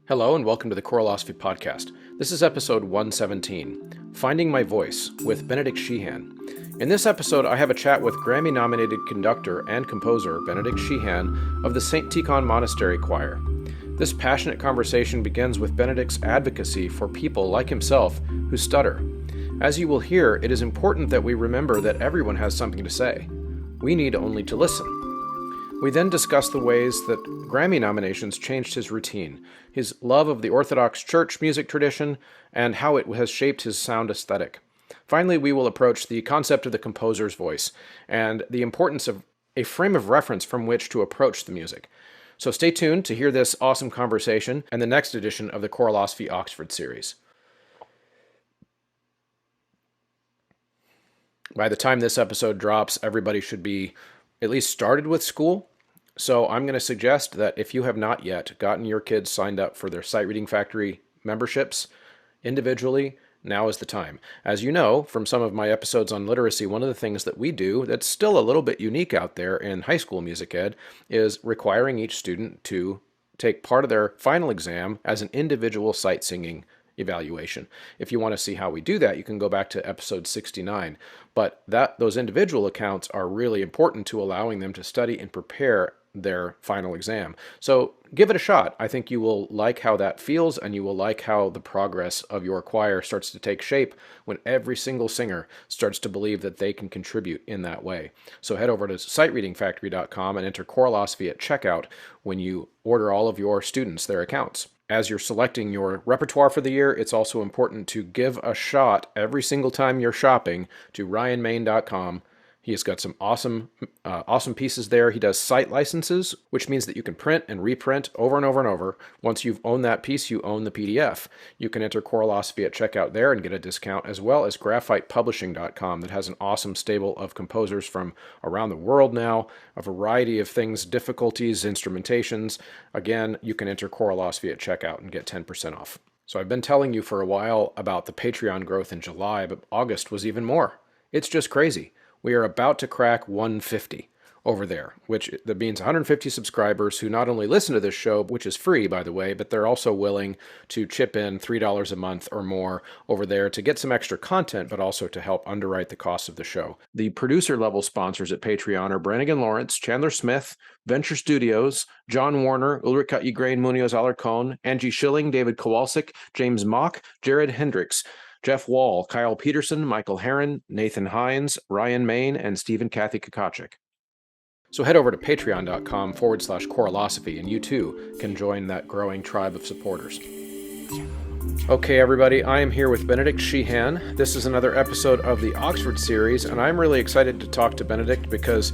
Hello and welcome to the Choralosophy Podcast. This is episode 117, Finding My Voice with Benedict Sheehan. In this episode, I have a chat with Grammy-nominated conductor and composer Benedict Sheehan of the St. Tikhon Monastery Choir. This passionate conversation begins with Benedict's advocacy for people like himself who stutter. As you will hear, it is important that we remember that everyone has something to say. We need only to listen. We then discuss the ways that Grammy nominations changed his routine, his love of the Orthodox Church music tradition, and how it has shaped his sound aesthetic. Finally, we will approach the concept of the composer's voice and the importance of a frame of reference from which to approach the music. So stay tuned to hear this awesome conversation and the next edition of the Choralosophy Oxford series. By the time this episode drops, everybody should be at least started with school. So I'm going to suggest that if you have not yet gotten your kids signed up for their Sight Reading Factory memberships individually, now is the time. As you know from some of my episodes on literacy, one of the things that we do that's still a little bit unique out there in high school music ed is requiring each student to take part of their final exam as an individual sight singing evaluation. If you want to see how we do that, you can go back to episode 69. But those individual accounts are really important to allowing them to study and prepare their final exam. So give it a shot. I think you will like how that feels, and you will like how the progress of your choir starts to take shape when every single singer starts to believe that they can contribute in that way. So head over to sightreadingfactory.com and enter Choralosophy at checkout when you order all of your students their accounts. As you're selecting your repertoire for the year, it's also important to give a shot every single time you're shopping to ryanmain.com. He has got some awesome pieces there. He does site licenses, which means that you can print and reprint over and over and over. Once you've owned that piece, you own the PDF. You can enter Choralosophy at checkout there and get a discount, as well as graphitepublishing.com that has an awesome stable of composers from around the world now, a variety of things, difficulties, instrumentations. Again, you can enter Choralosophy at checkout and get 10% off. So I've been telling you for a while about the Patreon growth in July, but August was even more. It's just crazy. We are about to crack 150 over there, which that means 150 subscribers who not only listen to this show, which is free, by the way, but they're also willing to chip in $3 a month or more over there to get some extra content, but also to help underwrite the cost of the show. The producer-level sponsors at Patreon are Brannigan Lawrence, Chandler Smith, Venture Studios, John Warner, Ulrika Igrain Munoz Alarcon, Angie Schilling, David Kowalczyk, James Mock, Jared Hendricks, Jeff Wall, Kyle Peterson, Michael Herron, Nathan Hines, Ryan Main, and Stephen Kathy Kakachik. So head over to patreon.com/Choralosophy, and you too can join that growing tribe of supporters. Okay, everybody, I am here with Benedict Sheehan. This is another episode of the Oxford series, and I'm really excited to talk to Benedict because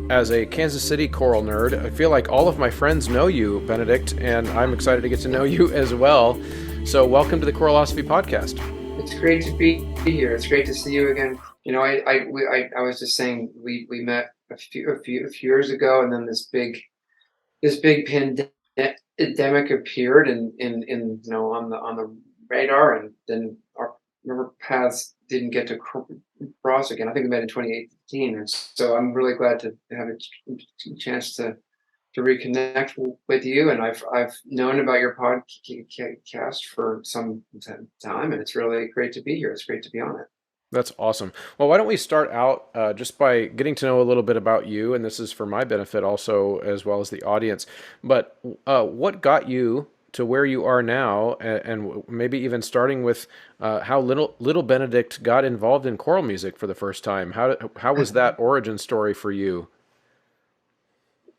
as a Kansas City choral nerd, I feel like all of my friends know you, Benedict, and I'm excited to get to know you as well. So welcome to the Choralosophy Podcast. It's great to be here. It's great to see you again. You know, I was just saying we met a few years ago, and then this big pandemic appeared and in you know on the radar, and then our paths didn't get to cross again. I think we met in 2018, and so I'm really glad to have a chance to reconnect with you. And I've known about your podcast for some time, and it's really great to be here. It's great to be on it. That's awesome. Well, why don't we start out just by getting to know a little bit about you, and this is for my benefit also, as well as the audience. But what got you to where you are now, and maybe even starting with how little Benedict got involved in choral music for the first time? How was that origin story for you?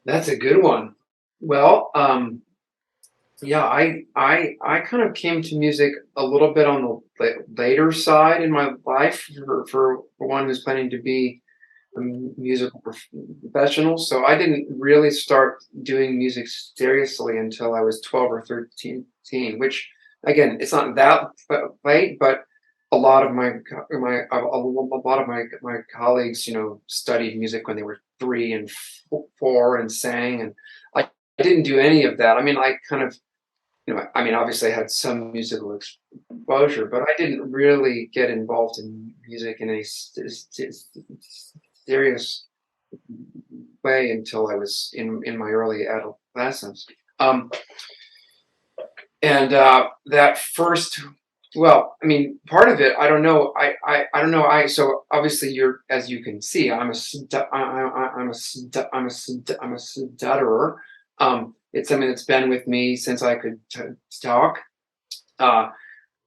That's a good one. Well, yeah, I kind of came to music a little bit on the later side in my life for one who's planning to be a musical professional. So I didn't really start doing music seriously until I was 12 or 13, which again, it's not that late, but a lot of my colleagues, you know, studied music when they were 3 and 4 and sang, and I didn't do any of that. I mean, I kind of, you know, I mean, obviously I had some musical exposure, but I didn't really get involved in music in a serious way until I was in my early adolescence. And that first, well, I mean, part of it, I don't know. I don't know. So obviously, as you can see, I'm a stutterer. It's something that's been with me since I could talk. Uh,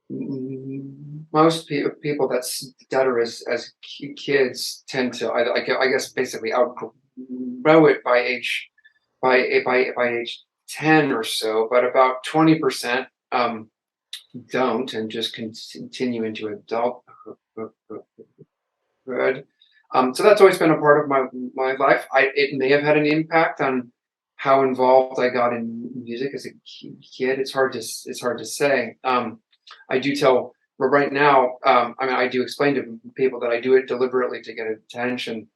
Most people that stutter as kids tend to, I guess, basically outgrow it by age 10 or so, but about 20% don't and just continue into adulthood. So that's always been a part of my life. It may have had an impact on how involved I got in music as a kid. It's hard to say. I do tell, but right now, I mean, I do explain to people that I do it deliberately to get attention.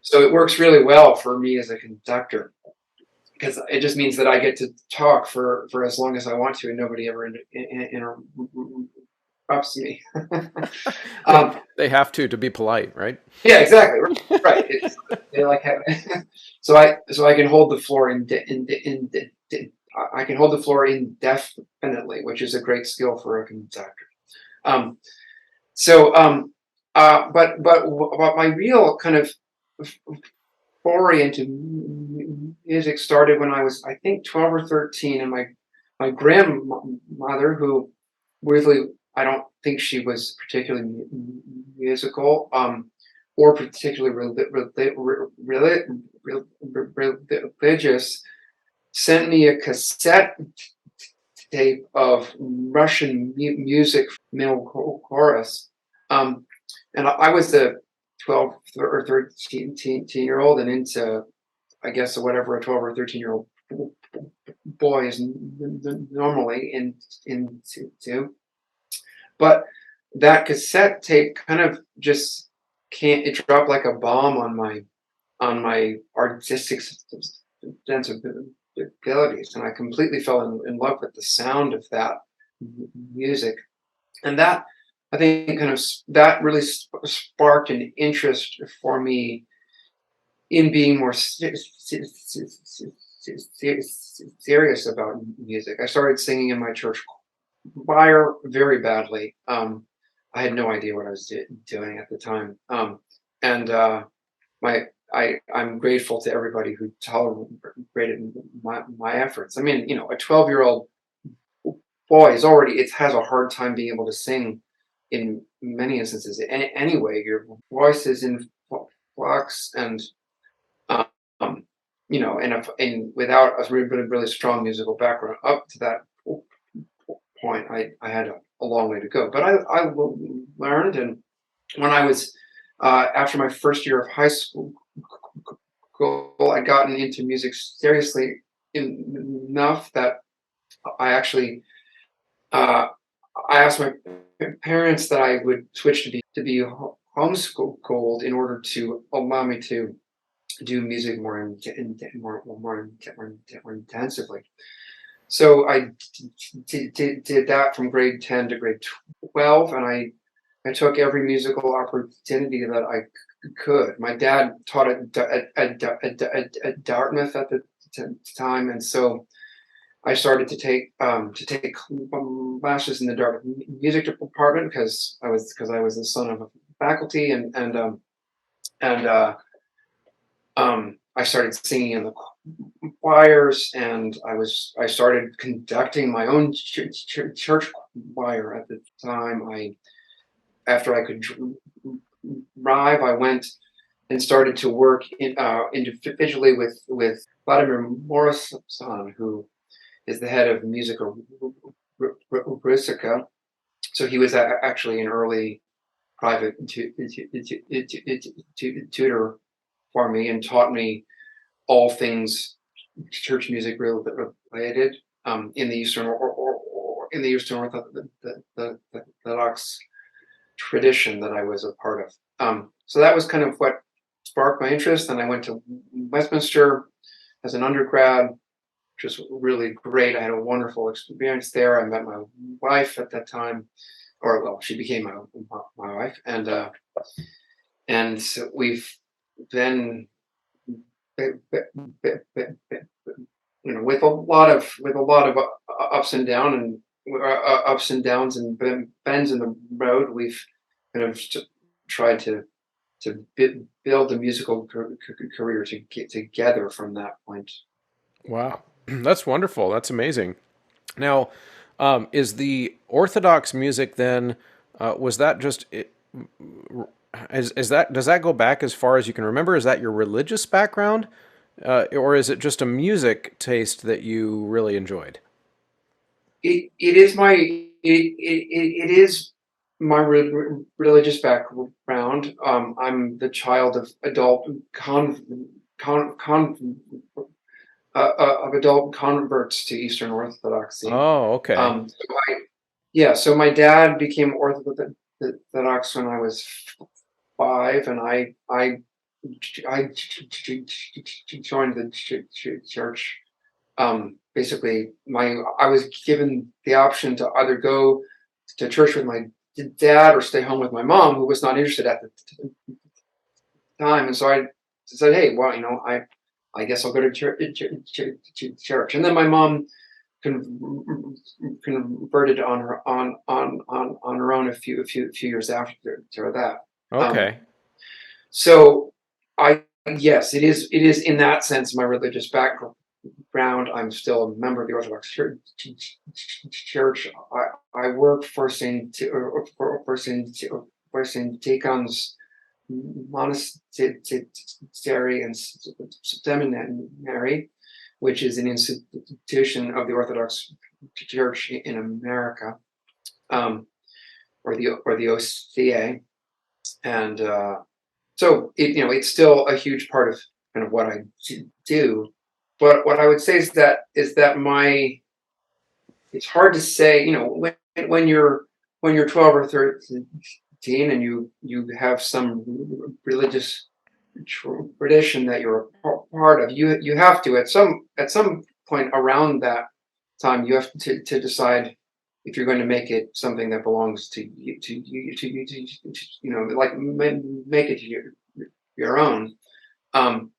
So it works really well for me as a conductor, because it just means that I get to talk for as long as I want to, and nobody ever interrupts me. they um, they have to be polite, right? yeah, exactly. Right. It's they like have so I can hold the floor I can hold the floor indefinitely, which is a great skill for a conductor. Um, so but my real kind of foray into music started when I was, I think, 12 or 13, and my grandmother, who weirdly, I don't think she was particularly musical, or particularly religious, sent me a cassette tape of Russian music male chorus. Um, and I was a 12 or 13-year old and into, I guess, whatever a 12 or 13-year-old boy is normally into. But that cassette tape kind of just can't, it dropped like a bomb on my artistic sensibilities, and I completely fell in love with the sound of that music. And that, I think, kind of that really sparked an interest for me in being more serious about music. I started singing in my church choir very badly. I had no idea what I was doing at the time, and my I'm grateful to everybody who tolerated my efforts. I mean, a 12-year-old boy it has a hard time being able to sing in many instances. Anyway, your voice is in flux, and um, and without a really strong musical background up to that point, I had a long way to go. But I learned, and when I was after my first year of high school, I'd gotten into music seriously enough that I actually uh, I asked my parents that I would switch to be homeschooled in order to allow me to do music more intensively. So I did that from grade 10 to grade 12, and I took every musical opportunity that I could. My dad taught at Dartmouth at the time, and so I started to take classes in the Dartmouth music department because I was the son of a faculty, and I started singing in the choirs, and I started conducting my own church choir at the time. After I could drive, I went and started to work individually with Vladimir Morrison, who is the head of Musica Russica. So he was actually an early private tutor for me and taught me all things church music related, in the Eastern or in the Eastern Orthodox tradition that I was a part of. So that was kind of what sparked my interest. And I went to Westminster as an undergrad, which was really great. I had a wonderful experience there. I met my wife at that time, or well, she became my wife, and we've then with a lot of ups and down and ups and downs and bends in the road, we've kind of tried to build a musical career to get together from that point. Wow. That's wonderful. That's amazing. Now, is the Orthodox music then, was that just, is that, does that go back as far as you can remember? Is that your religious background? Or is it just a music taste that you really enjoyed? It is it is my religious background. I'm the child of adult con, con of adult converts to Eastern Orthodoxy. Oh, okay. So my dad became Orthodox when I was 5, and I joined the church. Basically, my I was given the option to either go to church with my dad or stay home with my mom, who was not interested at the time. And so I said, "Hey, well, I guess I'll go to church." And then my mom converted on her own a few years after that. Um, Okay. so I yes, it is in that sense my religious background. I'm still a member of the Orthodox Church. I work for Saint Tikhon's Monastery and Seminary, which is an institution of the Orthodox Church in America, or the OCA, and so it's still a huge part of kind of what I do. But what I would say is that it's hard to say, when you're 12 or 13 and you have some religious tradition that you're a part of. You have to at some point around that time, you have to decide if you're going to make it something that belongs to you, like make it your own. Um,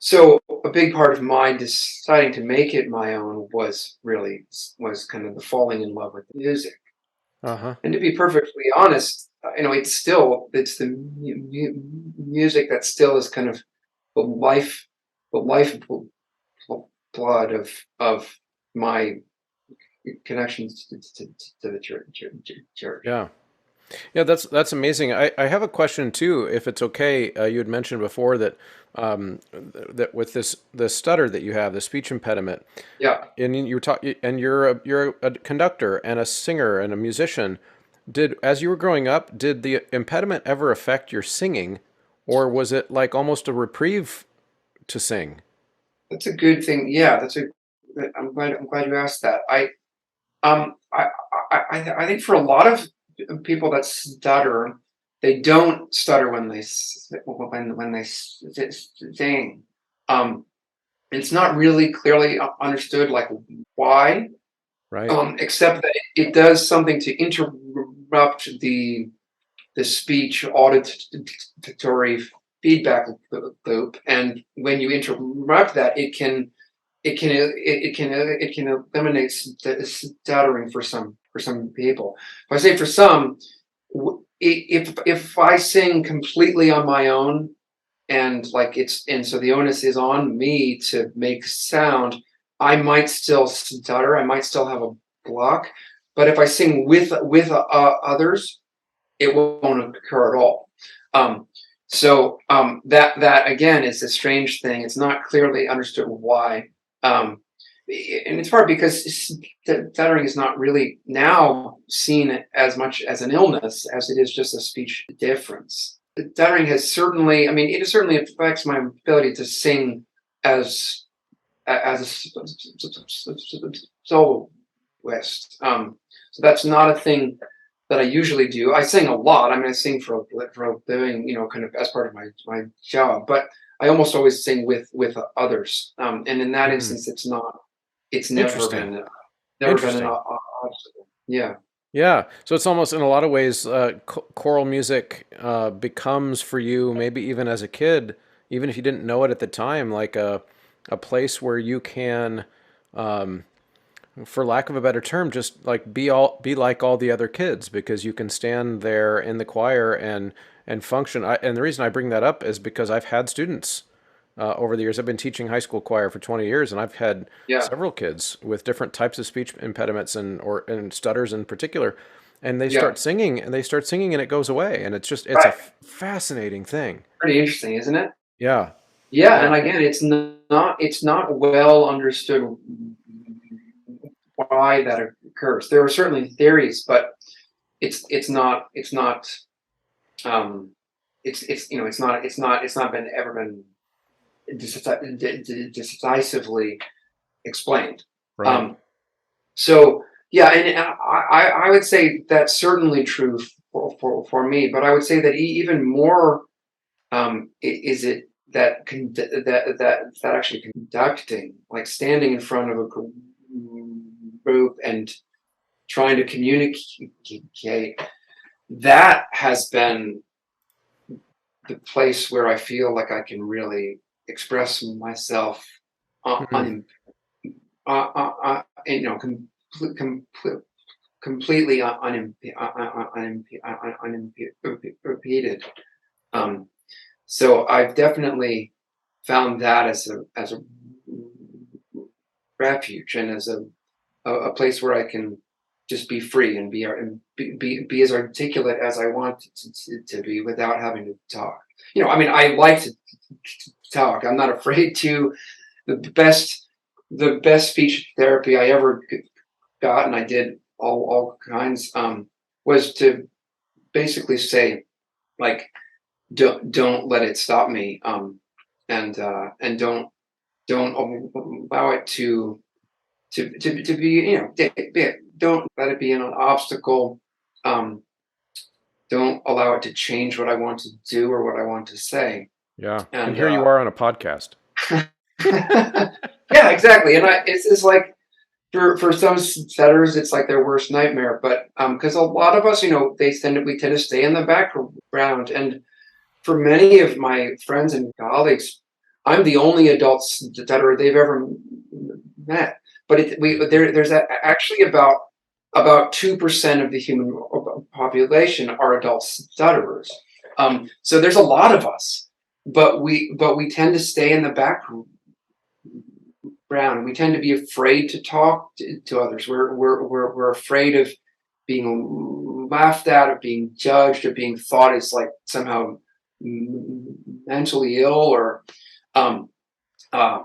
so a big part of my deciding to make it my own was kind of the falling in love with the music. Uh-huh. And to be perfectly honest, it's the music that still is kind of the life the blood of my connections to the church. Yeah. Yeah, that's amazing. I have a question too, if it's okay. You had mentioned before that that with the stutter that you have, the speech impediment, Yeah. and you were and you're a conductor and a singer and a musician. Did as you were growing up, did the impediment ever affect your singing, or was it like almost a reprieve to sing? That's a good thing. Yeah, I'm glad you asked that. Um I I think for a lot of people that stutter, they don't stutter when they sing. Um, it's not really clearly understood, like, why, Right. except that it does something to interrupt the speech auditory feedback loop, and when you interrupt that, it can eliminate stuttering for some people. If I say for some, if I sing completely on my own, and so the onus is on me to make sound, I might still stutter. I might still have a block. But if I sing with others, it won't occur at all. That again is a strange thing. It's not clearly understood why. Um, and it's hard because stuttering is not really now seen as much as an illness as it is just a speech difference. Stuttering has certainly, I mean, it certainly affects my ability to sing as as a soloist. So that's not a thing that I usually do. I sing a lot. I mean, I sing for a living, kind of as part of my job. But I almost always sing with others. And in that Mm. instance, it's never Interesting. been an Interesting. obstacle. Yeah. Yeah, so it's almost in a lot of ways, choral music becomes for you, maybe even as a kid, even if you didn't know it at the time, like a place where you can, for lack of a better term, just like be like all the other kids, because you can stand there in the choir and function. And the reason I bring that up is because I've had students over the years. I've been teaching high school choir for 20 years, and I've had Yeah. several kids with different types of speech impediments and stutters in particular. And Yeah. they start singing, and it goes away. And it's a Right. fascinating thing. Pretty interesting, isn't it? Yeah. Yeah, and Yeah. again, it's not well understood why that occurs. There are certainly theories, but it's not um it's not been ever been decisively explained. Right. Um, so yeah, and I would say that's certainly true for me, but I would say that even more is it that that actually conducting, like standing in front of a group and trying to communicate, that has been the place where I feel like I can really express myself Hmm. completely unimpeded. Um, so I've definitely found that as a refuge and as a place where I can just be free and be as articulate as I want to be without having to talk. I mean, I like to talk. I'm not afraid to. The best the best speech therapy I ever got, and I did all kinds, was to basically say, like, don't let it stop me, and don't allow it to be, don't let it be an obstacle. Um, don't allow it to change what I want to do or what I want to say. Yeah. And And here you are on a podcast. yeah, exactly. And it's like for some setters, it's like their worst nightmare. But because a lot of us, we tend to stay in the background, and for many of my friends and colleagues, I'm the only adult stutterer they've ever met. But there's actually about 2% of the human population are adult stutterers. So there's a lot of us, but we tend to stay in the background. We tend to be afraid to talk to others. We're afraid of being laughed at, of being judged, of being thought as like somehow mentally ill or um, uh,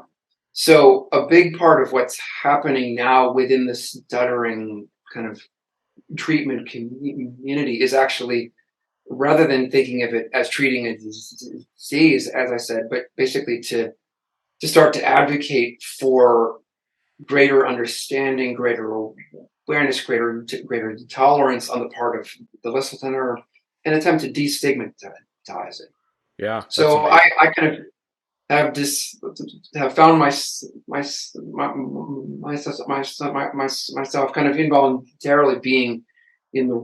so a big part of what's happening now within the stuttering kind of treatment community is actually, rather than thinking of it as treating a disease, as I said, but basically to start to advocate for greater understanding, greater awareness, greater tolerance on the part of the listener, and attempt to destigmatize it. Yeah, that's So I, amazing. I kind of have found myself kind of involuntarily being in the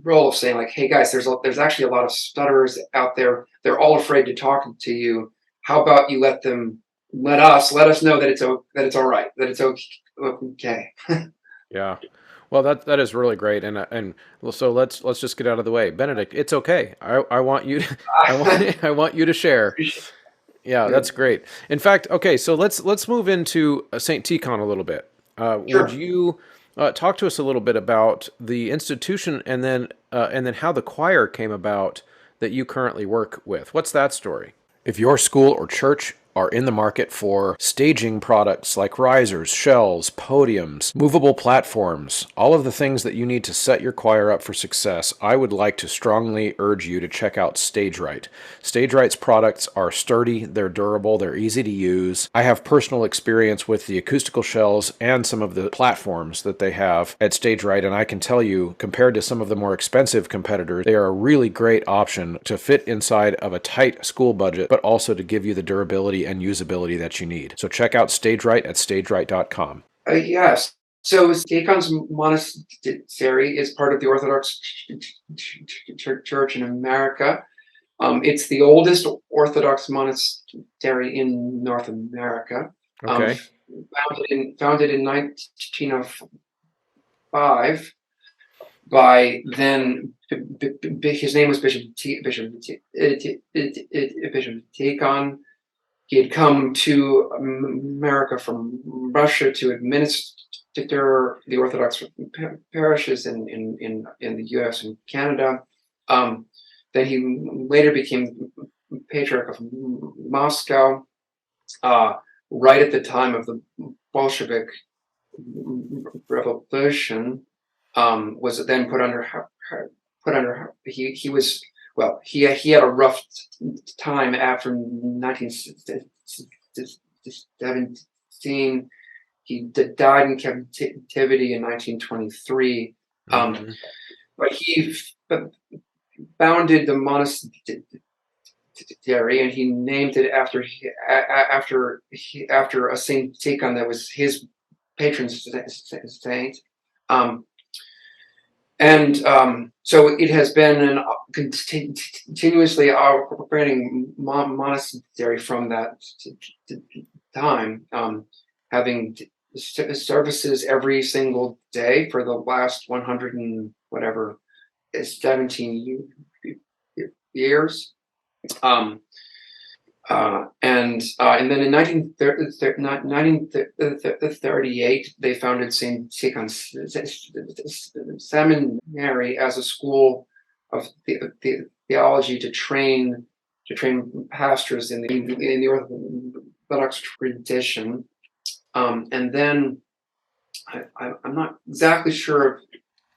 role of saying, like, hey guys, there's actually a lot of stutterers out there. They're all afraid to talk to you. How about you let us know that it's all right, that it's okay. Yeah. Well, that is really great, and well, so let's just get out of the way. Benedict, it's okay. I want you to, I want you to share. Appreciate Yeah, that's it. great. In fact, okay, so let's move into Saint Tikhon a little bit. Would Sure. you talk to us a little bit about the institution, and then how the choir came about that you currently work with? What's that story? If your school or church are in the market for staging products like risers, shelves, podiums, movable platforms, all of the things that you need to set your choir up for success, I would like to strongly urge you to check out StageRight. StageRight's products are sturdy, they're durable, they're easy to use. I have personal experience with the acoustical shelves and some of the platforms that they have at StageRight, and I can tell you, compared to some of the more expensive competitors, they are a really great option to fit inside of a tight school budget, but also to give you the durability and usability that you need. So check out StageRight at stageright.com. Yes. So Tikhon's Monastery is part of the Orthodox Church in America. It's the oldest Orthodox monastery in North America. um, Okay. founded in 1905 by then his name was Bishop Tikhon. He had come to America from Russia to administer the Orthodox parishes in the U.S. and Canada. Then he later became Patriarch of Moscow, uh, right at the time of the Bolshevik Revolution. Was then he was, well, he had a rough time after 1917. He died in captivity in 1923. Hmm. But he founded the monastery, and he named it after a Saint Tikhon that was his patron saint. Um, so it has been an continuously operating monastery from that time, having services every single day for the last 100 and whatever, 17 years. And then in 1938, they founded St. Tikhon's Seminary as a school of theology to train pastors in the Orthodox tradition. And then I'm not exactly sure of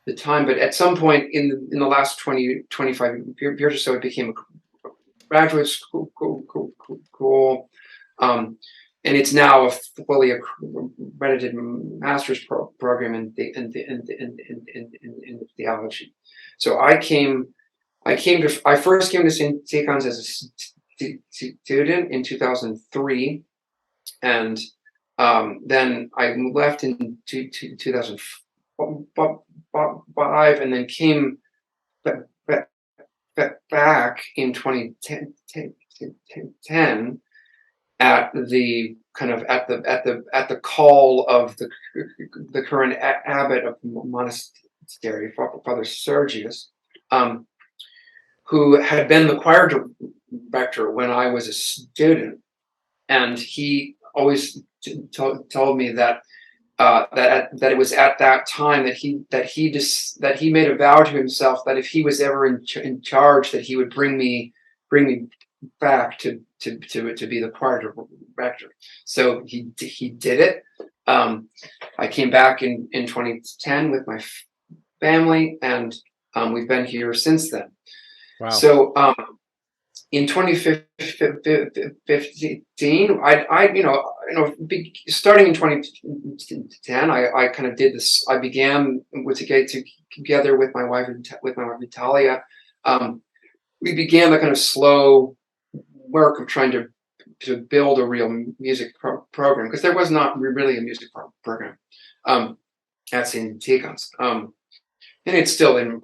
the time, but at some point in the last 25 years or so, it became a graduate school, and it's now a fully accredited master's program in theology. So I first came to St. Tikhon's as a student in 2003, and then I left in 2005, and then came back in 2010 at the call of the current abbot of the monastery, Father Sergius, who had been the choir director when I was a student, and he always told me that that it was at that time that he made a vow to himself that if he was ever in charge, that he would bring me back to be the choir director. So he did it. I came back in 2010 with my family, and we've been here since then. Wow. So in 2015, starting in 2010, I kind of did this. I began together with my wife Natalia. We began the kind of slow work of trying to build a real music program, because there was not really a music program at St. Tikhon's, and it's still in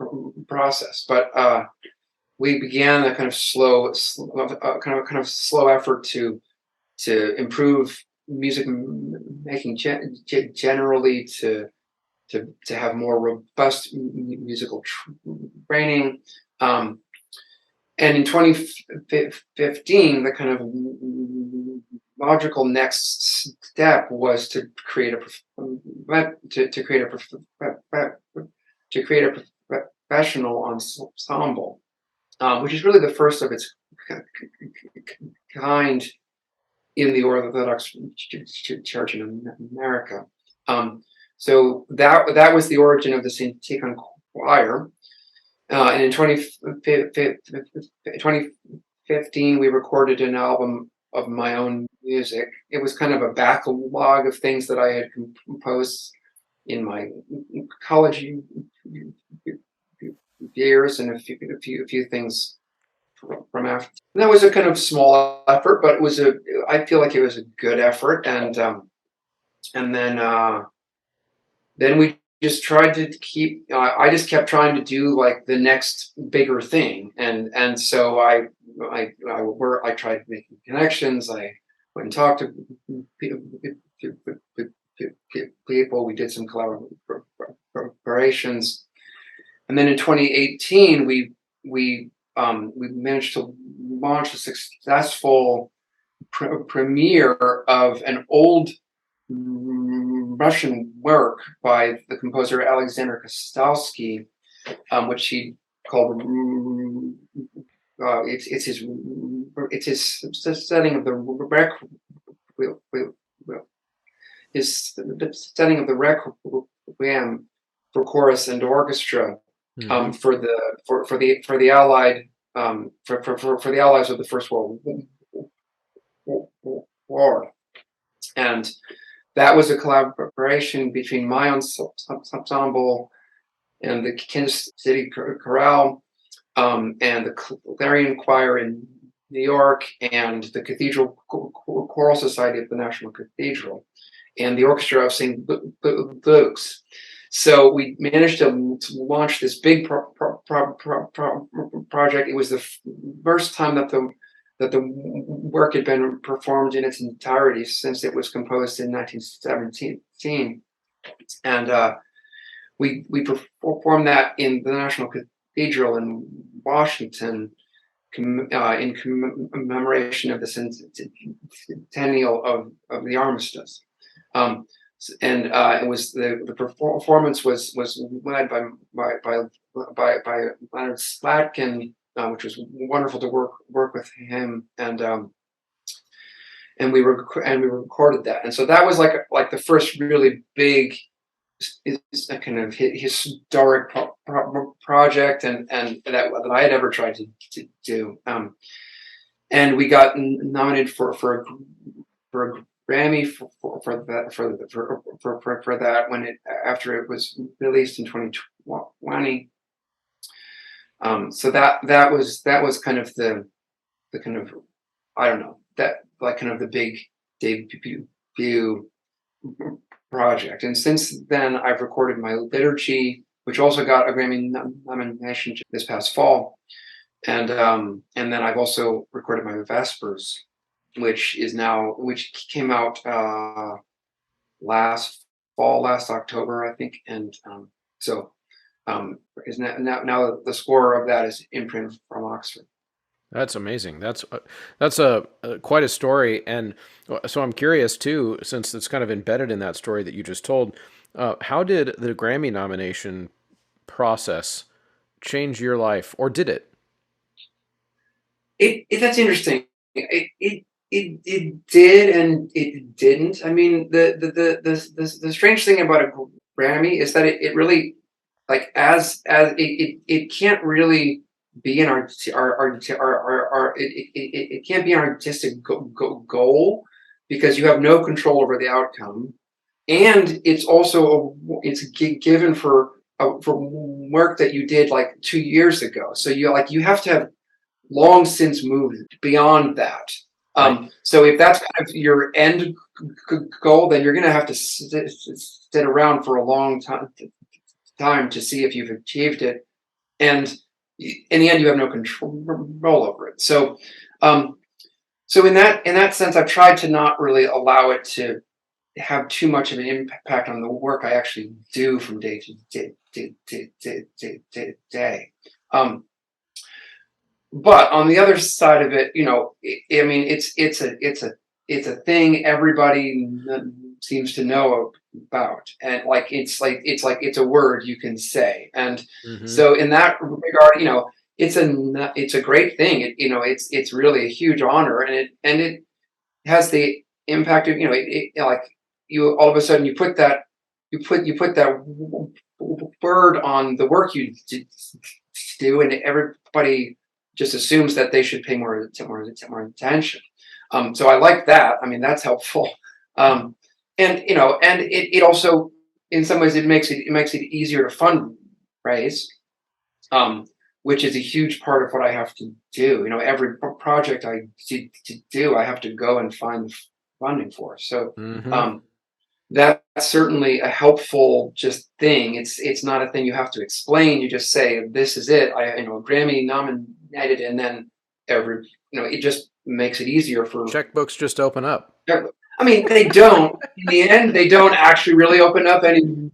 process, but. We began a kind of slow effort to improve music making generally, to have more robust musical training. And in 2015, the kind of logical next step was to create a professional ensemble, which is really the first of its kind in the Orthodox Church in America. So that was the origin of the St. Tikhon Choir. And in 2015, we recorded an album of my own music. It was kind of a backlog of things that I had composed in my college years, and a few things from after. And that was a kind of small effort, but I feel like it was a good effort. And then we just tried to I just kept trying to do like the next bigger thing, and so I tried making connections. I and talked to people. We did some collaborations, and then in 2018 we managed to launch a successful premiere of an old Russian work by the composer Alexander Kostalsky, which he called it's his setting of the his setting of the Requiem for chorus and orchestra, Hmm. for the Allied, for the Allies of the First World War, and that was a collaboration between my ensemble and the Kansas City Chorale, and the Clarion Choir in New York, and the Cathedral Choral Society of the National Cathedral, and the Orchestra of St. Luke's. So we managed to launch this big project. It was the first time that the work had been performed in its entirety since it was composed in 1917, and we performed that in the National Cathedral in Washington, in commemoration of the centennial of the armistice. Um, and it was the performance was led by Leonard Slatkin, which was wonderful to work with him, and we recorded that, and so that was like the first really big is a kind of historic project, and that I had ever tried to do. And we got nominated for a Grammy for that when it after it was released in 2020. So that was kind of the kind of, I don't know, that like kind of the big debut project. And since then, I've recorded my liturgy, which also got a Grammy nomination this past fall, and then I've also recorded my Vespers, which came out last fall, last October, I think, and so is now the score of that is imprint from Oxford. That's amazing. That's a quite a story, and so I'm curious too, since it's kind of embedded in that story that you just told. How did the Grammy nomination process change your life, or did it? That's interesting. It did and it didn't. I mean, the strange thing about a Grammy is that it really, like, as it can't really be an it can't be an artistic goal, because you have no control over the outcome, and it's also it's given for work that you did like 2 years ago. So you have to have long since moved beyond that. Right. So if that's kind of your end goal, then you're going to have to sit around for a long time to see if you've achieved it, and in the end, you have no control over it. So in that sense, I've tried to not really allow it to have too much of an impact on the work I actually do from day to day. But on the other side of it, I mean, it's a thing everybody seems to know about, and it's a word you can say, and Hmm. so in that regard, it's a great thing. It's really a huge honor, and it has the impact of, like, you all of a sudden you put that word on the work you do, and everybody just assumes that they should pay more attention. So I like that. I mean, that's helpful. And it also, in some ways, it makes it easier to fundraise, um, which is a huge part of what I have to do. Every project I do, I have to go and find funding for. So Hmm. um, that's certainly a helpful just thing. It's not a thing you have to explain. You just say, this is it. Grammy nominated, and then it just makes it easier for. Checkbooks just open up. I mean, they don't. In the end, they don't actually really open up anymore.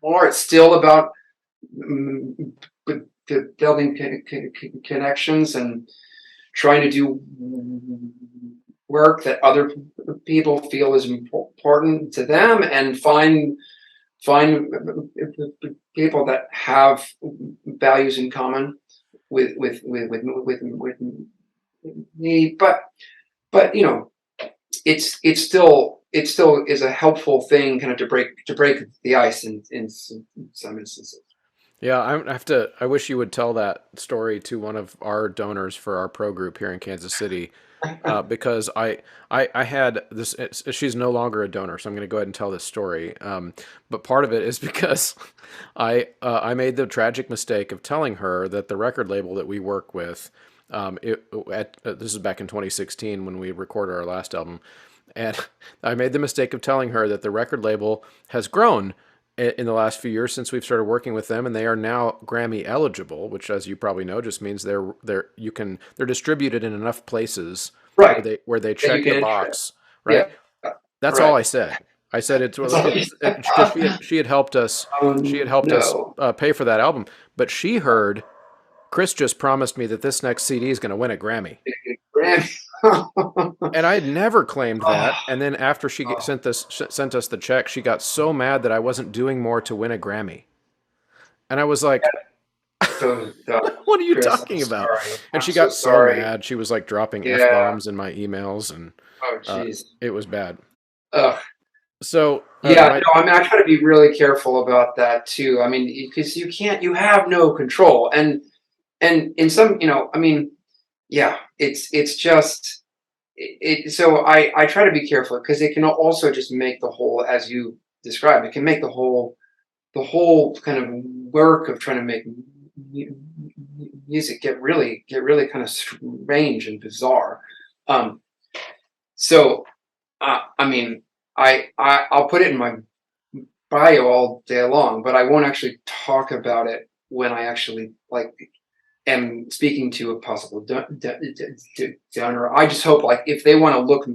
It's still about building connections and trying to do work that other people feel is important to them, and find people that have values in common with me. But it still is a helpful thing, kind of to break the ice in some instances. Yeah, I wish you would tell that story to one of our donors for our pro group here in Kansas City, because I had this. She's no longer a donor, so I'm going to go ahead and tell this story. But part of it is because I made the tragic mistake of telling her that the record label that we work with, this is back in 2016 when we recorded our last album, and I made the mistake of telling her that the record label has grown in the last few years since we've started working with them, and they are now Grammy eligible, which, as you probably know, just means they're distributed in enough places Right. where they That you check the can enter it. box, right? Yeah. That's all I Right. said. I said That's all you said. because she had helped us No. pay for that album, but she heard Chris just promised me that this next CD is going to win a Grammy. Grammy. And I had never claimed Oh, that. And then after oh. sent us the check, she got so mad that I wasn't doing more to win a Grammy. And I was like, So, "What are you Chris, I'm talking about?" sorry. And I'm she so got so sorry. mad. She was like dropping f Yeah. bombs in my emails, and Oh, jeez. it was bad. Ugh. So Yeah, my no, I mean, I try to be really careful about that too. I mean, because you have no control, and in some, I mean, yeah, it's just so I try to be careful because it can also just make the whole, as you described, it can make the whole kind of work of trying to make music get really kind of strange and bizarre. Um, so I mean, I'll put it in my bio all day long, but I won't actually talk about it when I actually like am speaking to a possible donor. I just hope, like, if they want to look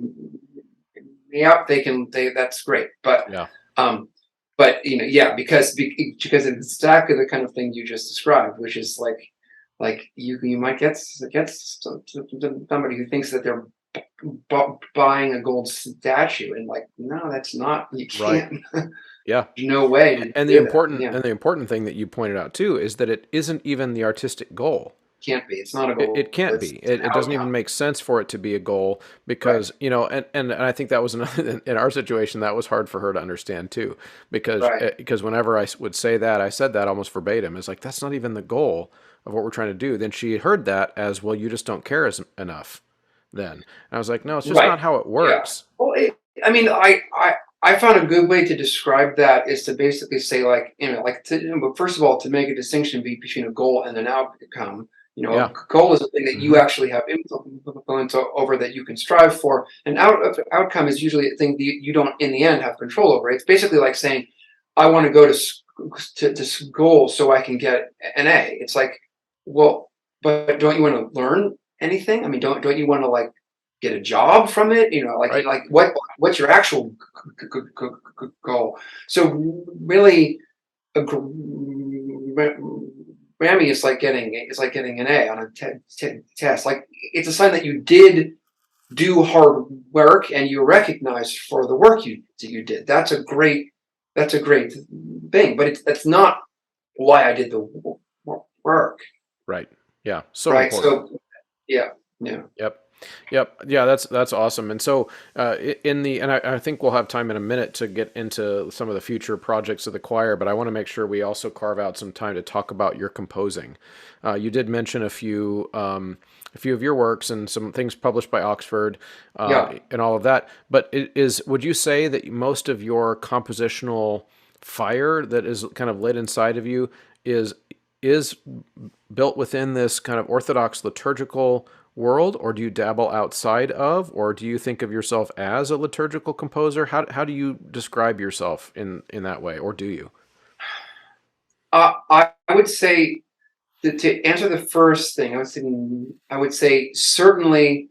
me up, they can. That's great. yeah, Um, but yeah, because it's exactly the kind of thing you just described, which is like you might get somebody who thinks that they're buying a gold statue, and like, no, that's not. You right. can't. Yeah. There's no way to And do that. Yeah, the important thing that you pointed out too is that it isn't even the artistic goal. can't be. It's not a It goal. can't It's be. an It doesn't even outcome. make sense for it to be a goal Right. because, and I think that was another, in our situation, that was hard for her to understand too, Right. because whenever would say that, I said that almost verbatim. It's like, that's not even the goal of what we're trying to do. Then she heard that as, well, you just don't care enough then. And I was like, no, it's just Right. not how it Yeah. works. Well, I mean, I found a good way to describe that is to basically say, like, but first of all, to make a distinction between a goal and an outcome. A Yeah. goal is a thing that you Hmm. actually have influence over, that you can strive for. An outcome is usually a thing that you don't, in the end, have control over. It's basically like saying, I want to go to school so I can get an A. It's like, well, but don't you want to learn anything? I mean, don't you want to, like, get a job from it? Right. Like what's your actual goal? So really, a Grammy is like getting an A on a test. Like, it's a sign that you did do hard work and you're recognized for the work you did. That's a great thing. But that's not why I did the work, Right. Yeah. So right? important. So yeah, yeah, Yep. Yep. Yeah, that's awesome. And so, I think we'll have time in a minute to get into some of the future projects of the choir, but I want to make sure we also carve out some time to talk about your composing. You did mention a few of your works and some things published by Oxford, yeah. and all of that. But would you say that most of your compositional fire that is kind of lit inside of you is built within this kind of Orthodox liturgical world, or do you dabble outside of, or do you think of yourself as a liturgical composer? How do you describe yourself in that way, or do you? I would say, to answer the first thing, I would say certainly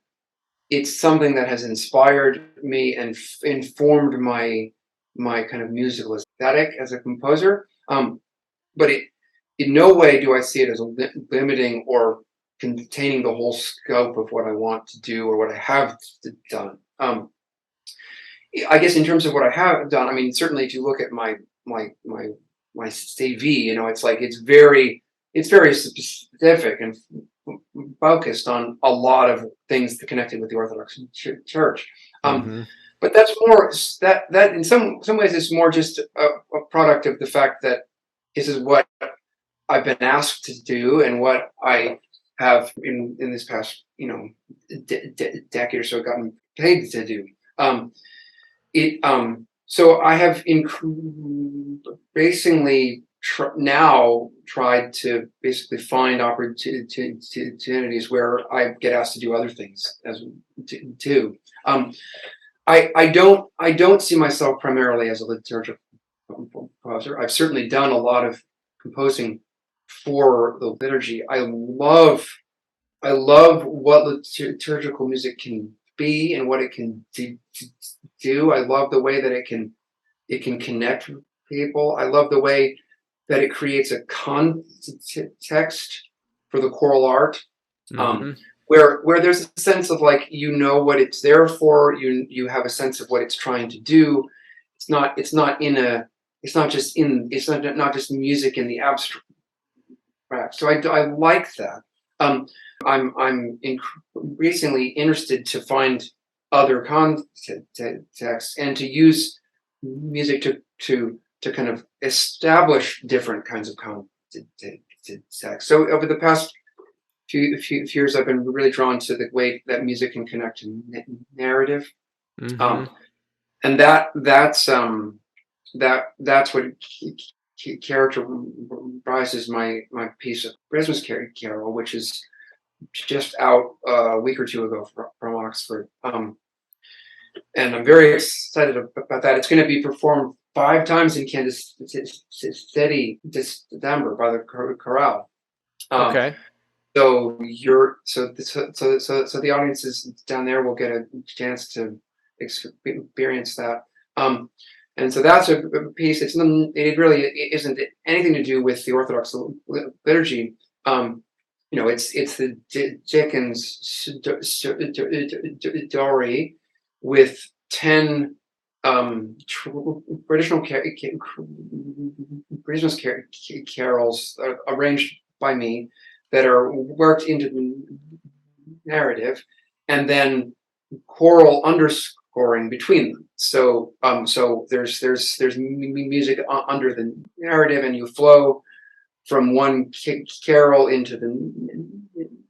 it's something that has inspired me and informed my kind of musical aesthetic as a composer. But in no way do I see it as limiting or containing the whole scope of what I want to do or what I have done. I guess in terms of what I have done, I mean, certainly if you look at my CV, you know, it's like it's very specific and focused on a lot of things connected with the Orthodox Church. Mm-hmm. But that's more that in some ways is more just a product of the fact that this is what I've been asked to do and what I have in this past, you know, decade or so gotten paid to do. So I have increasingly now tried to basically find opportunities where I get asked to do other things as too. I don't see myself primarily as a liturgical composer. I've certainly done a lot of composing for the liturgy. I love what liturgical music can be and what it can do. I love the way that it can connect with people. I love the way that it creates a context for the choral art, Mm-hmm. where there's a sense of like you know what it's there for. You have a sense of what it's trying to do. It's not in a it's not just in it's not just music in the abstract. So I like that. I'm increasingly interested to find other contexts and to use music to kind of establish different kinds of context. So over the past few years, I've been really drawn to the way that music can connect to narrative, Mm-hmm. um, and that's what characterizes my piece of Christmas Carol, which is just out a week or two ago from Oxford. And I'm very excited about that. It's going to be performed 5 times in Kansas City this December by the chorale. Um, Okay. so the audiences down there will get a chance to experience that. And so that's a piece. It really isn't anything to do with the Orthodox liturgy. You know, it's the Dickens story with 10 traditional Christmas carols arranged by me that are worked into the narrative, and then choral underscoring between them. So there's music under the narrative, and you flow from one carol into the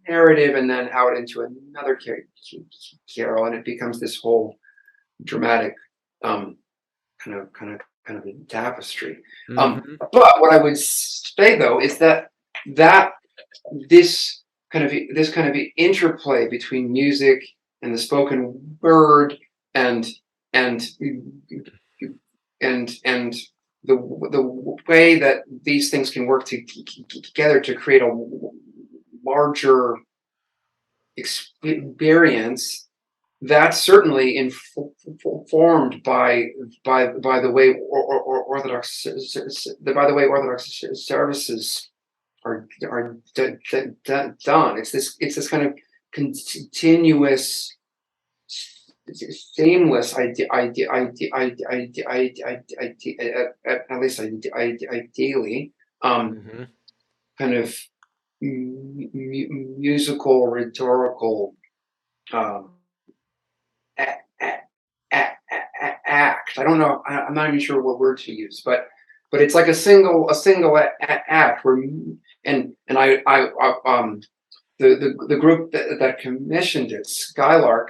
narrative, and then out into another carol, and it becomes this whole dramatic kind of a tapestry. Mm-hmm. But what I would say though is that this this kind of interplay between music and the spoken word and and and the way that these things can work together to create a larger experience, that's certainly informed by the way Orthodox services are done. It's this kind of continuous, seamless at least ideally, Mm-hmm. kind of musical rhetorical um, act. I don't know. I'm not even sure what word to use, but it's like a single act where and the group that commissioned it, Skylark,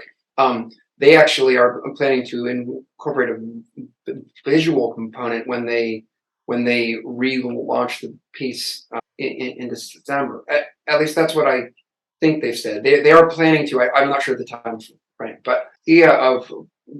they actually are planning to incorporate a visual component when they relaunch the piece in December. At least that's what I think they've said. They are planning to. I'm not sure the time frame, but the idea of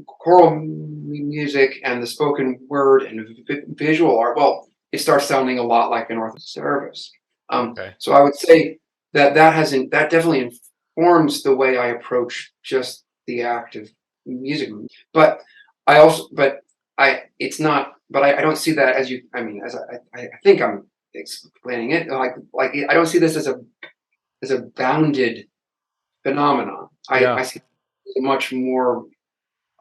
choral music and the spoken word and visual art, well, it starts sounding a lot like an Orthodox service. Okay. So I would say that that definitely informs the way I approach just the act of music. But I also, but I, it's not, but I don't see that as you, I mean, as I think I'm explaining it, like I don't see this as a bounded phenomenon. Yeah. I see a much more,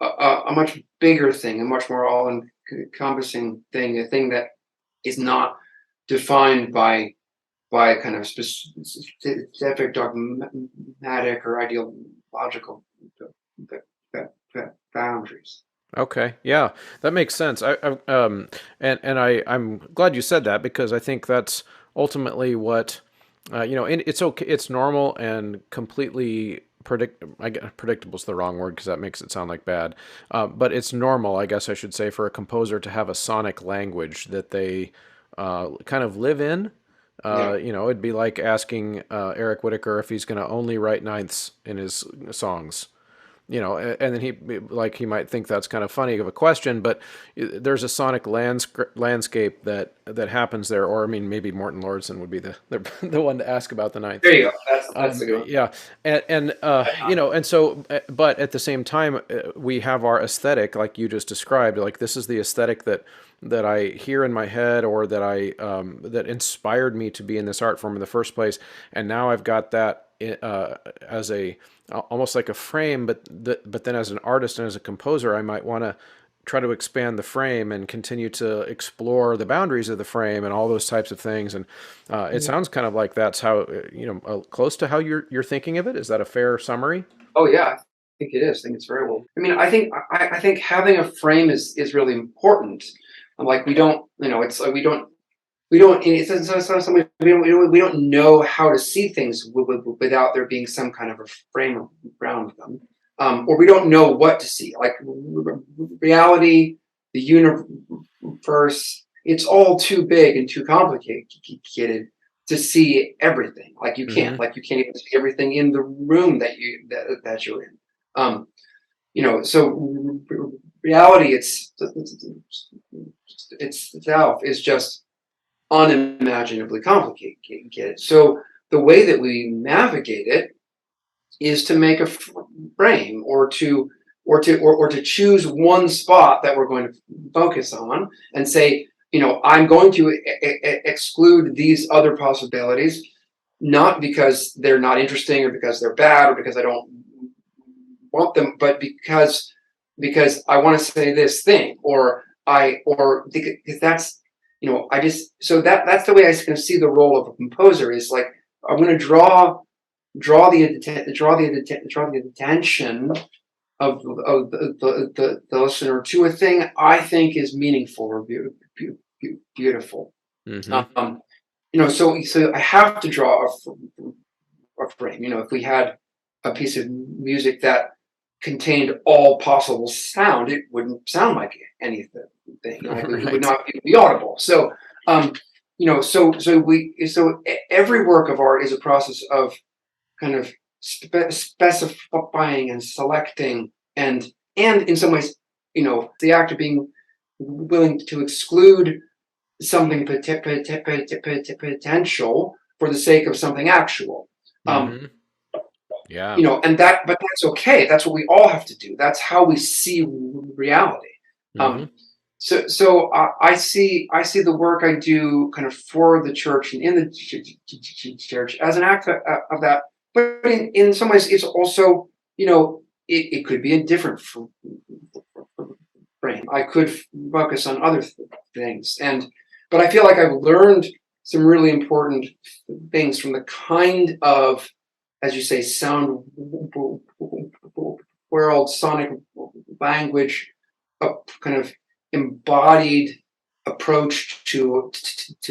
a much bigger thing, a much more all encompassing thing, a thing that is not defined by kind of specific dogmatic or ideological boundaries. Okay. Yeah, that makes sense. I'm glad you said that, because I think that's ultimately what, and it's okay. It's normal and completely predictable is the wrong word, because that makes it sound like bad. But it's normal, I guess I should say, for a composer to have a sonic language that they kind of live in. Yeah. It'd be like asking Eric Whitacre if he's going to only write ninths in his songs. And then he might think that's kind of funny of a question, but there's a sonic landscape that happens there. Or I mean, maybe Morton Lordson would be the one to ask about the ninth. There you go. That's the good one. Yeah, and so, but at the same time, we have our aesthetic, like you just described. Like, this is the aesthetic that I hear in my head, or that inspired me to be in this art form in the first place. And now I've got that as a almost like a frame, but then as an artist and as a composer, I might want to try to expand the frame and continue to explore the boundaries of the frame and all those types of things. And it sounds kind of like that's how, close to how you're thinking of it. Is that a fair summary? Oh yeah, I think it is. I think it's very well. I mean, I think having a frame is really important. Like we don't, it's like we don't. We don't know how to see things without there being some kind of a frame around them, or we don't know what to see. Like reality, the universe, it's all too big and too complicated to see everything. Mm-hmm. Like you can't even see everything in the room that you're in. Um, so reality, itself is just unimaginably complicated. So the way that we navigate it is to make a frame, or to choose one spot that we're going to focus on and say, I'm going to exclude these other possibilities, not because they're not interesting or because they're bad or because I don't want them, but because I want to say this thing, or because that's, I just, so that's the way I kind of see the role of a composer, is like I'm going to draw the attention of the listener to a thing I think is meaningful or beautiful. Mm-hmm. So I have to draw a frame. If we had a piece of music that contained all possible sound, it wouldn't sound like anything. Like it would Right. not be audible. So, so every work of art is a process of kind of specifying and selecting, and in some ways, the act of being willing to exclude something potential for the sake of something actual. Um, Mm-hmm. Yeah. but that's okay. That's what we all have to do. That's how we see reality. Mm-hmm. Um, so I see the work I do kind of for the church and in the church as an act of that. But in some ways, it's also, it could be a different frame. I could focus on other things, but I feel like I've learned some really important things from the kind of, as you say, sound world, sonic language, a kind of embodied approach to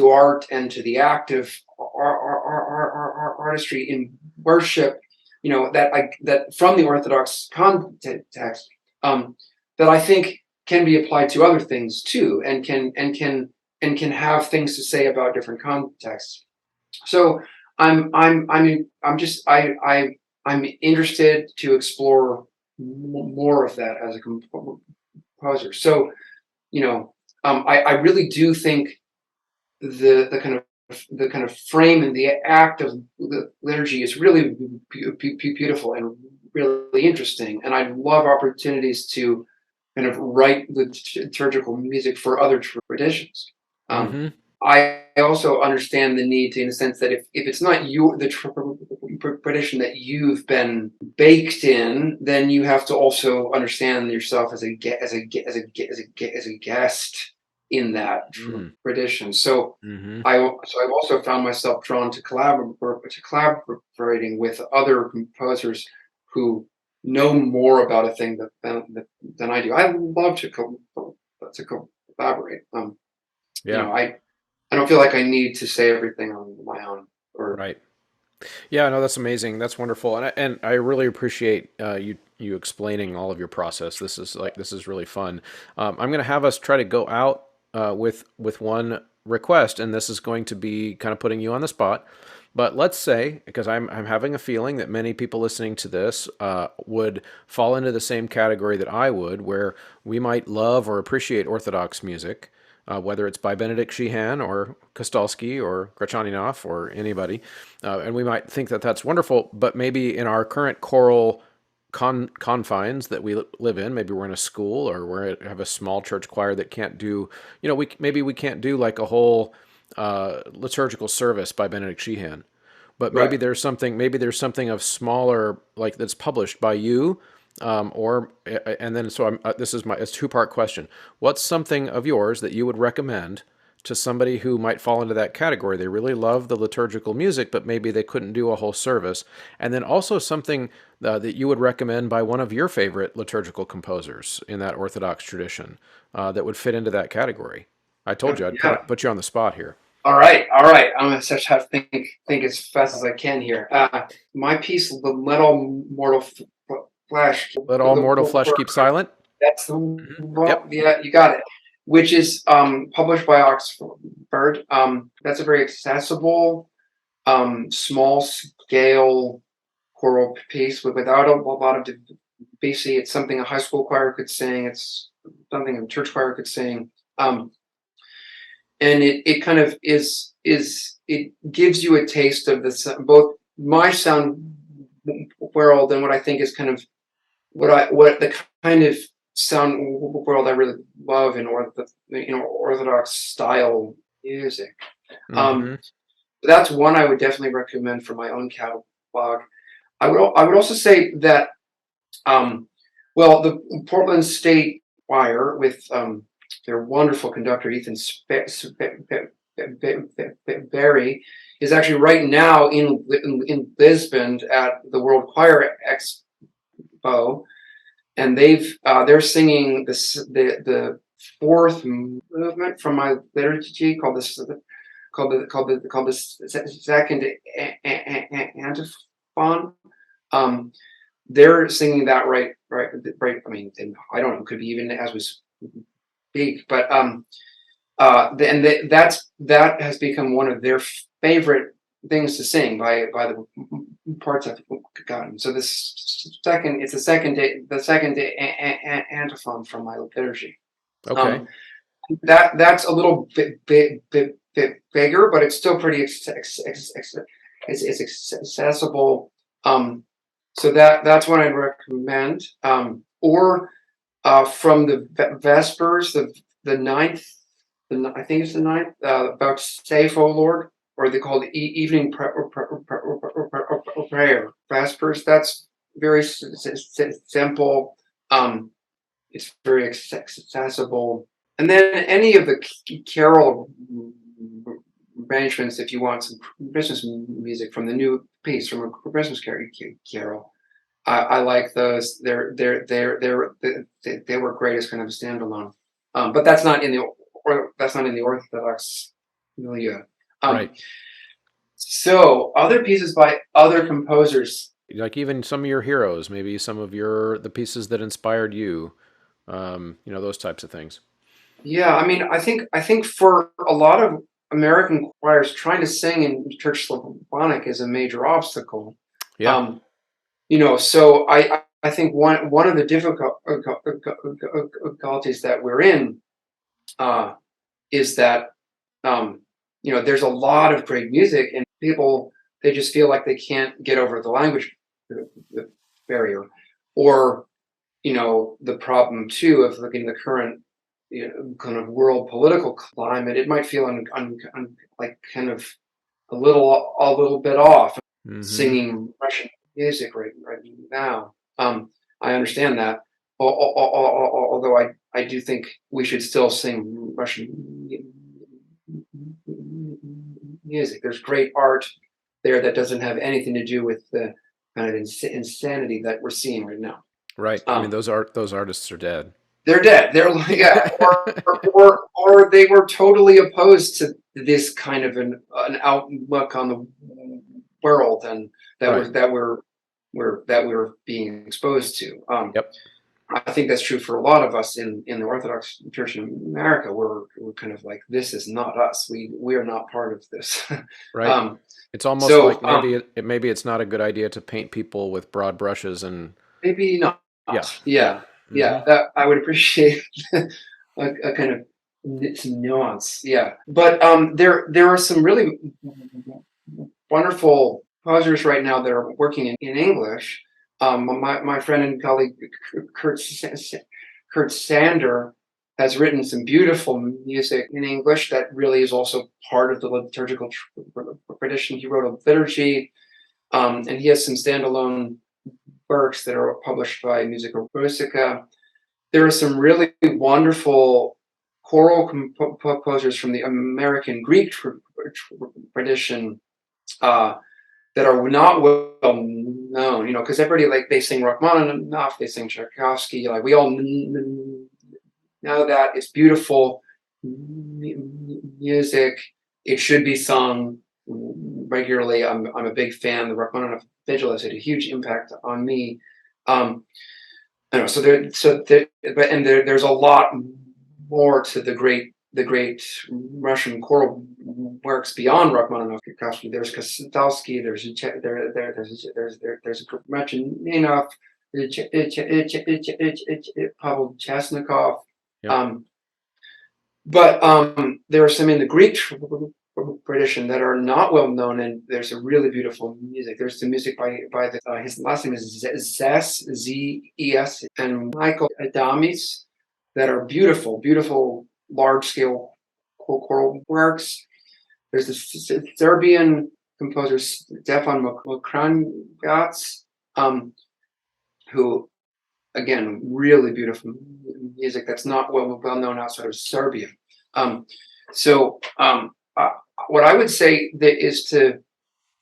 art and to the act of artistry in worship. That from the Orthodox context, that I think can be applied to other things too, and can have things to say about different contexts. So I'm interested to explore more of that as a composer. So, I really do think the kind of frame and the act of the liturgy is really beautiful and really interesting, and I love opportunities to kind of write liturgical music for other traditions. Um, Mm-hmm. I also understand the need to, in the sense that if it's not the tradition that you've been baked in, then you have to also understand yourself as a guest in that Mm. tradition. So Mm-hmm. I've also found myself drawn to collaborating with other composers who know more about a thing than I do. I love to collaborate. Yeah. I don't feel like I need to say everything on my own. Or Right. Yeah, no, that's amazing. That's wonderful, and I really appreciate you explaining all of your process. This is really fun. I'm going to have us try to go out with one request, and this is going to be kind of putting you on the spot. But let's say, because I'm having a feeling that many people listening to this would fall into the same category that I would, where we might love or appreciate Orthodox music, whether it's by Benedict Sheehan or Kostalski or Grachaninov or anybody. And we might think that that's wonderful, but maybe in our current choral confines that we live in, maybe we're in a school or we have a small church choir that can't do, maybe we can't do like a whole liturgical service by Benedict Sheehan. But right. maybe there's something of smaller, like that's published by you, or and then so this is it's a two-part question. What's something of yours that you would recommend to somebody who might fall into that category? They really love the liturgical music, but maybe they couldn't do a whole service. And then also something that you would recommend by one of your favorite liturgical composers in that Orthodox tradition that would fit into that category. I told you I'd Yeah. put you on the spot here. All right. I'm gonna just have to think as fast as I can here. My piece, "The Let All Mortal Flesh," Let all mortal flesh keep silent. that's the Hmm. Yep. yeah, you got it. Which is published by Oxford. That's a very accessible, small scale choral piece without a lot of BC. It's something a high school choir could sing. It's something a church choir could sing. And it kind of it gives you a taste of this, both my sound world and what I think is kind of what the kind of sound world I really love in Orthodox style music. Um, Hmm. that's one I would definitely recommend for my own catalog. I would also say that well, the Portland State Choir with their wonderful conductor Ethan Barry is actually right now in Lisbon at the World Choir Expo, and they're singing the fourth movement from my liturgy called the second antiphon. Um, they're singing that right. I mean, I don't know. It could be even as we speak, but that has become one of their favorite things to sing by the parts I've gotten. So it's the second antiphon from my liturgy. Okay. Um, that's a little bit bigger, but it's still pretty it's accessible. So that's what I'd recommend. Or from the Vespers, the ninth, I think it's the ninth, about Safe, O Lord, or they call it evening prayer. Vespers, that's very simple. It's very accessible. And then any of the carol arrangements, if you want some Christmas music from the new piece from a Christmas carol, I like those. They were great as kind of a standalone. But that's not in the Orthodox milieu. Um, Right. so other pieces by other composers. Like even some of your heroes, maybe some of the pieces that inspired you, those types of things. Yeah, I mean, I think for a lot of American choirs, trying to sing in Church Slavonic is a major obstacle. Yeah. Um, so I think one of the difficulties that we're in is that there's a lot of great music, and people, they just feel like they can't get over the language barrier. Or, the problem too of looking at the current, kind of world political climate, it might feel like kind of a little bit off Hmm. singing Russian music right now. I understand that. Although I do think we should still sing Russian music. There's great art there that doesn't have anything to do with the kind of insanity that we're seeing right now. Right. I mean, Um, those artists are dead. they're dead. They're like, yeah, or they were totally opposed to this kind of an outlook on the world, and that Right. we're that we're being exposed to. Yep. I think that's true for a lot of us in the Orthodox Church in America. We're kind of like, this is not us. We are not part of this. Right. um, It's almost so like maybe it's not a good idea to paint people with broad brushes and maybe not. yeah, yeah. Yeah, Hmm. yeah. That I would appreciate a kind of some nuance. Yeah, but there are some really wonderful composers right now that are working in English. My friend and colleague Kurt Kurt Sander has written some beautiful music in English that really is also part of the liturgical tradition. He wrote a liturgy, and he has some standalone works that are published by Musica Rusica. There are some really wonderful choral composers from the American Greek tradition, uh, that are not well known, because everybody, like, they sing Rachmaninoff, they sing Tchaikovsky, like we all know that it's beautiful music. It should be sung regularly. I'm a big fan. The Rachmaninoff Vigil has had a huge impact on me. Um, I know, there's a lot more to the great Russian choral works beyond Rachmaninoff. There's Kostalsky, there's Rachmaninoff, Pavel Chesnikov. Yep. Um, but there are some in the Greek tradition that are not well known, and there's a really beautiful music. There's the music by his last name is Zes, Zes, and Michael Adamis, that are beautiful, beautiful, large scale choral works. There's the Serbian composer Stephan Gotz, who, again, really beautiful music that's not well known outside of Serbia. Um, so what I would say that is to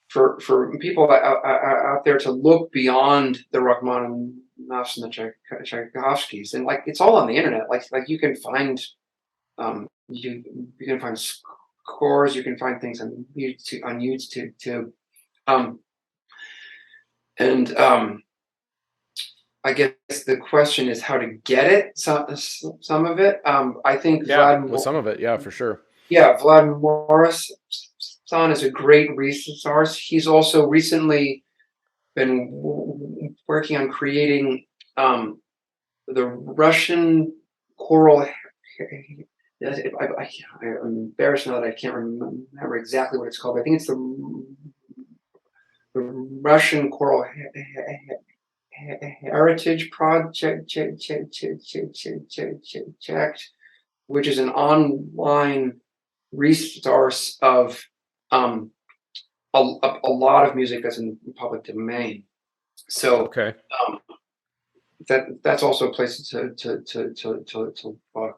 for people out there to look beyond the Rachmaninoffs and the Tchaikovskys, and like, it's all on the internet. Like you can find, you can find scores, you can find things on YouTube too. Um, and I guess the question is how to get it. Some of it. I think Yeah, with some of it, yeah, for sure. Vladimir Morris son is a great resource. He's also recently been working on creating the Russian choral. I'm embarrassed now that I can't remember exactly what it's called. But I think it's the Russian Choral Heritage Project, which is an online resource of um, a lot of music that's in public domain. So Okay. um, that's also a place to look.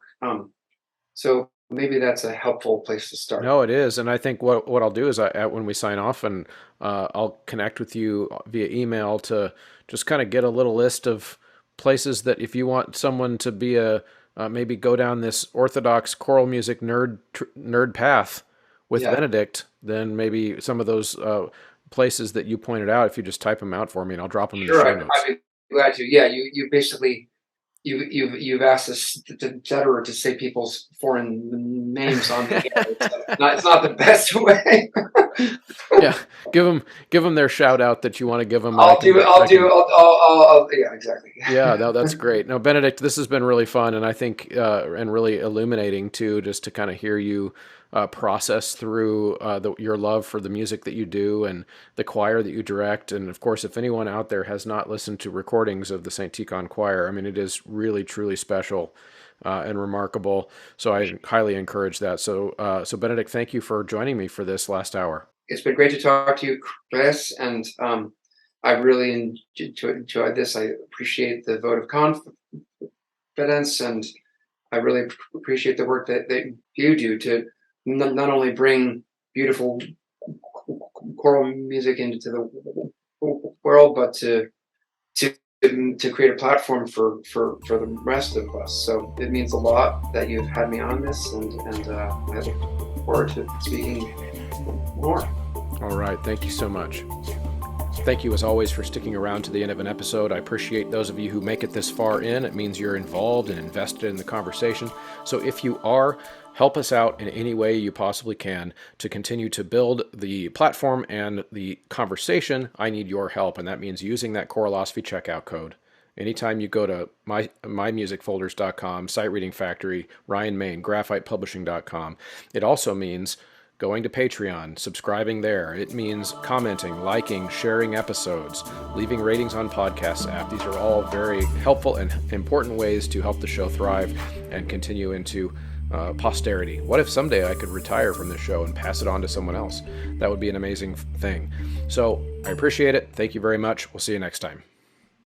So maybe that's a helpful place to start. No, it is, and I think what I'll do is when we sign off, and I'll connect with you via email to just kind of get a little list of places that if you want someone to be a maybe go down this Orthodox choral music nerd path with Yeah, Benedict, then maybe some of those places that you pointed out, if you just type them out for me, and I'll drop them in the sure. show I'd notes. be glad to. Yeah, you basically you've asked us to say people's foreign names on the air. It's not the best way. Yeah, give them their shout out that you want to give them, and I'll do it. Yeah, exactly. Yeah, no, that's great. No, Benedict, this has been really fun, and I think and really illuminating too, just to kind of hear you process through your love for the music that you do and the choir that you direct. And of course, if anyone out there has not listened to recordings of the St. Tikhon Choir, I mean, it is really truly special and remarkable. So I highly encourage that. So Benedict, thank you for joining me for this last hour. It's been great to talk to you, Chris, and I really enjoyed this. I appreciate the vote of confidence, and I really appreciate the work that you do to not only bring beautiful choral music into the world, but to create a platform for the rest of us. So it means a lot that you've had me on this, and I look forward to speaking more. All right. Thank you so much. Thank you, as always, for sticking around to the end of an episode. I appreciate those of you who make it this far in. It means you're involved and invested in the conversation. So if you are, help us out in any way you possibly can to continue to build the platform and the conversation. I need your help, and that means using that Choralosophy checkout code. Anytime you go to mymusicfolders.com, Sight Reading Factory, Ryan Main, graphitepublishing.com, it also means going to Patreon, subscribing there. It means commenting, liking, sharing episodes, leaving ratings on podcasts app. These are all very helpful and important ways to help the show thrive and continue into posterity. What if someday I could retire from this show and pass it on to someone else? That would be an amazing thing. So I appreciate it. Thank you very much. We'll see you next time.